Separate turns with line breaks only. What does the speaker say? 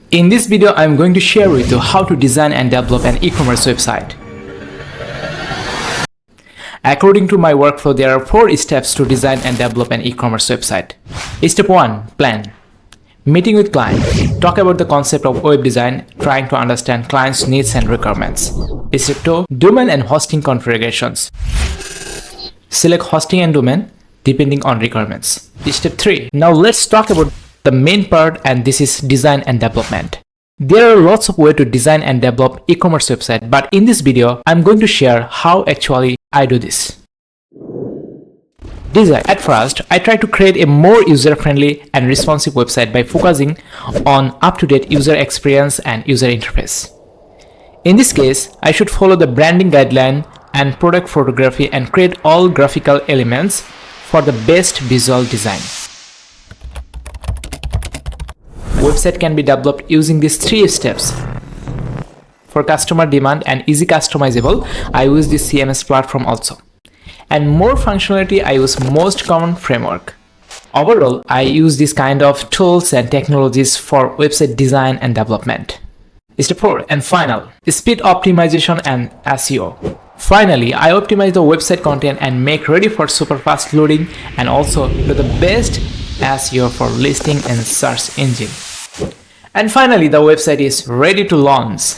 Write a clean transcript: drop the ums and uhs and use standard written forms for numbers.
In this video, I'm going to share with you how to design and develop an e-commerce website. According to my workflow, there are 4 steps to design and develop an e-commerce website. Step 1. Plan. Meeting with client. Talk about the concept of web design, trying to understand client's needs and requirements. Step 2. Domain and hosting configurations. Select hosting and domain depending on requirements. Step 3. Now let's talk about the main part, and this is design and development. There are lots of ways to design and develop e-commerce website, but in this video, I'm going to share how actually I do this. Design. At first, I try to create a more user-friendly and responsive website by focusing on up-to-date user experience and user interface. In this case, I should follow the branding guideline and product photography and create all graphical elements for the best visual design. Website can be developed using these 3 steps. For customer demand and easy customizable, I use this CMS platform also. And more functionality, I use most common framework. Overall, I use this kind of tools and technologies for website design and development. Step 4 and final, speed optimization and SEO. Finally, I optimize the website content and make ready for super fast loading, and also do the best SEO for listing and search engine. And finally, the website is ready to launch.